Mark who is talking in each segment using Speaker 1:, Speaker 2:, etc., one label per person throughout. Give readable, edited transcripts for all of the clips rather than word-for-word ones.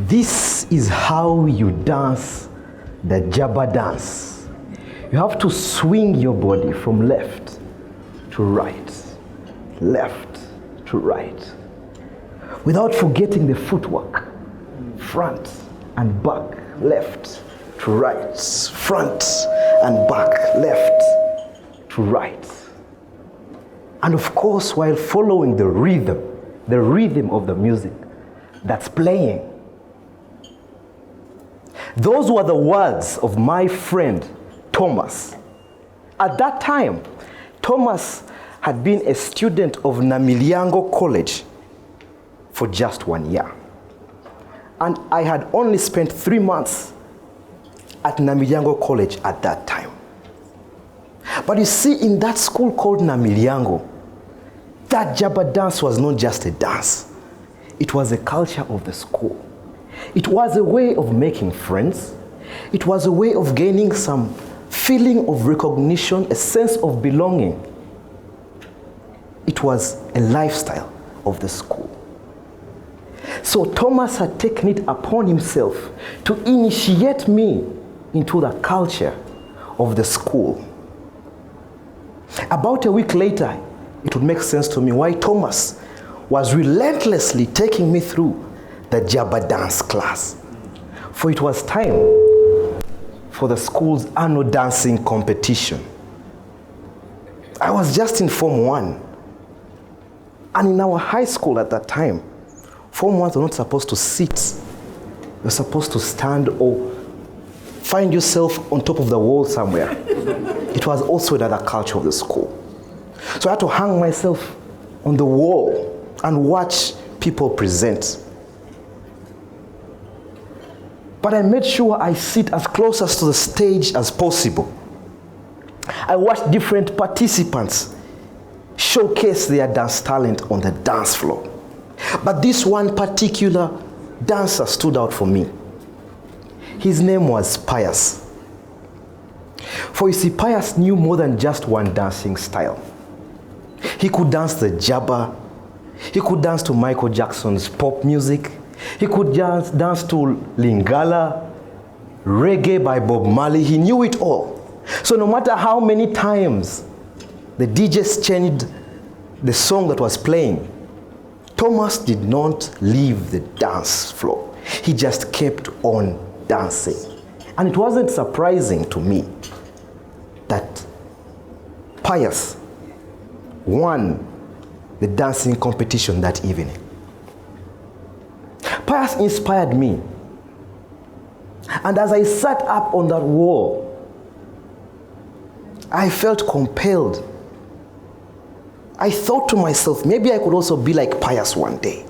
Speaker 1: This is how you dance the Jabba dance. You have to swing your body from left to right, left to right, without forgetting the footwork. Front and back, left to right, front and back, left to right. And of course, while following the rhythm of the music that's playing. Those were the words of my friend Thomas. At that time, Thomas had been a student of Namilyango College for just 1 year. And I had only spent 3 months at Namilyango College at that time. But you see, in that school called Namilyango, that Jabba dance was not just a dance. It was a culture of the school. It was a way of making friends. It was a way of gaining some feeling of recognition, a sense of belonging. It was a lifestyle of the school. So Thomas had taken it upon himself to initiate me into the culture of the school. About a week later, it would make sense to me why Thomas was relentlessly taking me through the Jabba dance class. For it was time for the school's annual dancing competition. I was just in Form 1. And in our high school at that time, Form 1s were not supposed to sit. You're supposed to stand or find yourself on top of the wall somewhere. It was also another culture of the school. So I had to hang myself on the wall and watch people present. But I made sure I sit as close as to the stage as possible. I watched different participants showcase their dance talent on the dance floor. But this one particular dancer stood out for me. His name was Pius. For you see, Pius knew more than just one dancing style. He could dance the Jabba. He could dance to Michael Jackson's pop music. He could dance to Lingala, reggae by Bob Marley. He knew it all. So no matter how many times the DJs changed the song that was playing, Thomas did not leave the dance floor. He just kept on dancing. And it wasn't surprising to me that Pius won the dancing competition that evening. Pius inspired me. And as I sat up on that wall, I felt compelled. I thought to myself, maybe I could also be like Pius one day.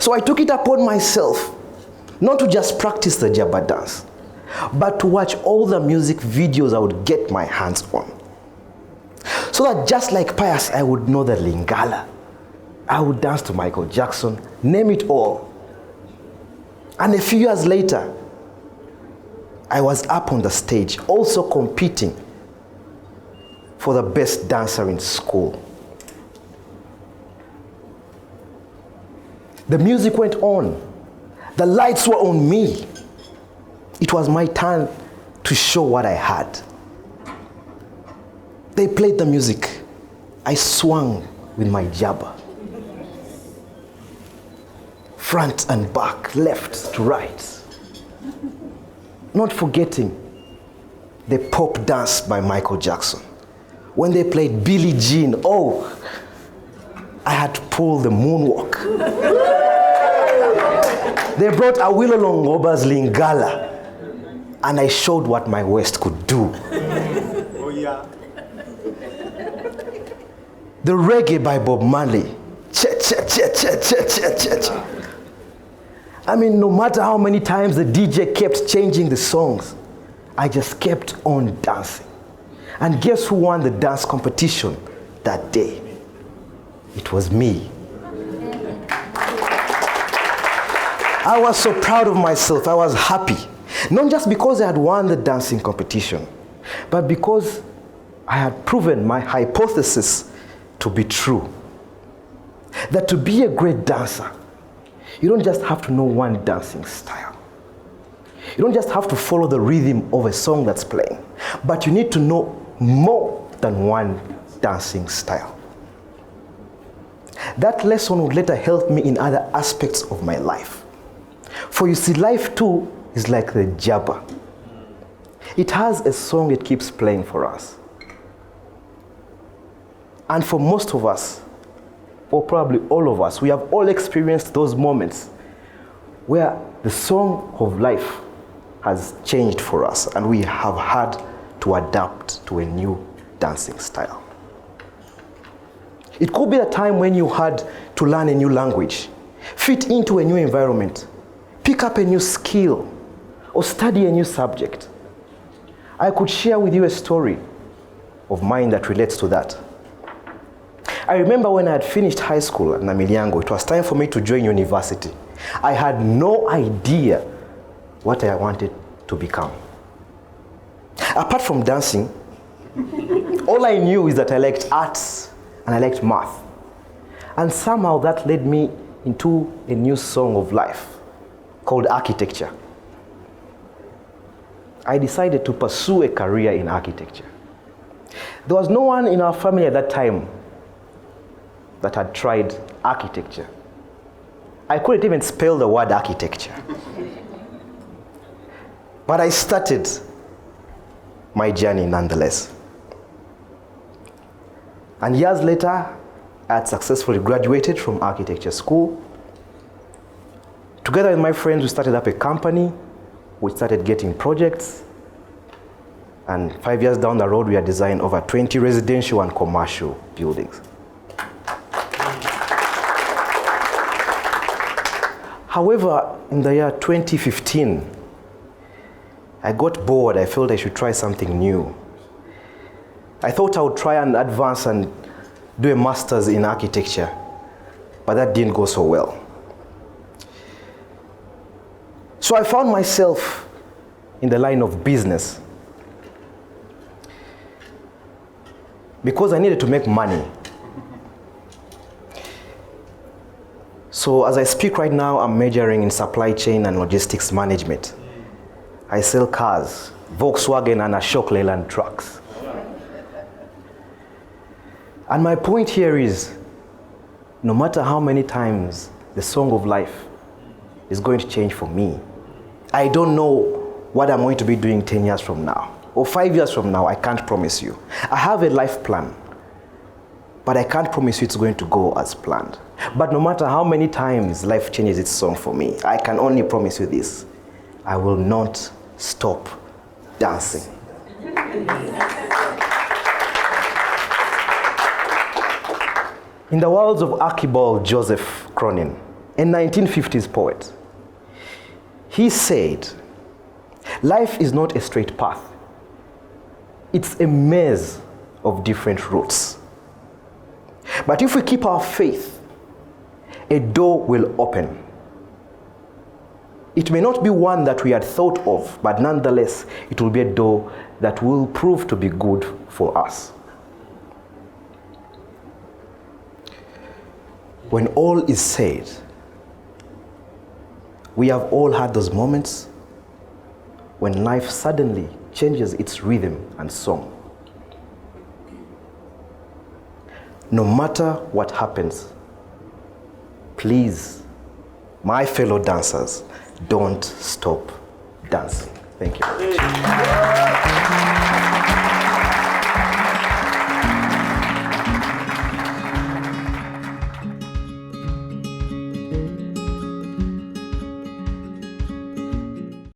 Speaker 1: So I took it upon myself, not to just practice the Jabba dance, but to watch all the music videos I would get my hands on. So that just like Pius, I would know the Lingala. I would dance to Michael Jackson, name it all. And a few years later, I was up on the stage, also competing for the best dancer in school. The music went on. The lights were on me. It was my turn to show what I had. They played the music. I swung with my Jabba. Front and back, left to right. Not forgetting the pop dance by Michael Jackson. When they played Billie Jean, I had to pull the moonwalk. They brought Awilo Longoba's Lingala, and I showed what my waist could do. Oh yeah. The reggae by Bob Marley. I mean, no matter how many times the DJ kept changing the songs, I just kept on dancing. And guess who won the dance competition that day? It was me. I was so proud of myself. I was happy. Not just because I had won the dancing competition, but because I had proven my hypothesis to be true. That to be a great dancer, You don't just have to know one dancing style. You don't just have to follow the rhythm of a song that's playing, but you need to know more than one dancing style. That lesson would later help me in other aspects of my life. For you see, life too is like the jabber. It has a song it keeps playing for us. And for most of us, or probably all of us, we have all experienced those moments where the song of life has changed for us and we have had to adapt to a new dancing style. It could be a time when you had to learn a new language, fit into a new environment, pick up a new skill, or study a new subject. I could share with you a story of mine that relates to that. I remember when I had finished high school at Namilyango, it was time for me to join university. I had no idea what I wanted to become. Apart from dancing, all I knew is that I liked arts and I liked math. And somehow that led me into a new song of life called architecture. I decided to pursue a career in architecture. There was no one in our family at that time that had tried architecture. I couldn't even spell the word architecture. But I started my journey nonetheless. And years later, I had successfully graduated from architecture school. Together with my friends, we started up a company. We started getting projects. And 5 years down the road, we had designed over 20 residential and commercial buildings. However, in the year 2015, I got bored. I felt I should try something new. I thought I would try and advance and do a master's in architecture, but that didn't go so well. So I found myself in the line of business because I needed to make money. So as I speak right now, I'm majoring in supply chain and logistics management. I sell cars, Volkswagen and Ashok Leyland trucks. And my point here is, no matter how many times the song of life is going to change for me, I don't know what I'm going to be doing 10 years from now, or 5 years from now. I can't promise you. I have a life plan, but I can't promise you it's going to go as planned. But no matter how many times life changes its song for me, I can only promise you this: I will not stop dancing. In the words of Archibald Joseph Cronin, a 1950s poet, he said, "Life is not a straight path. It's a maze of different routes. But if we keep our faith, a door will open. It may not be one that we had thought of, but nonetheless, it will be a door that will prove to be good for us." When all is said, we have all had those moments when life suddenly changes its rhythm and song. No matter what happens, please, my fellow dancers, don't stop dancing. Thank you.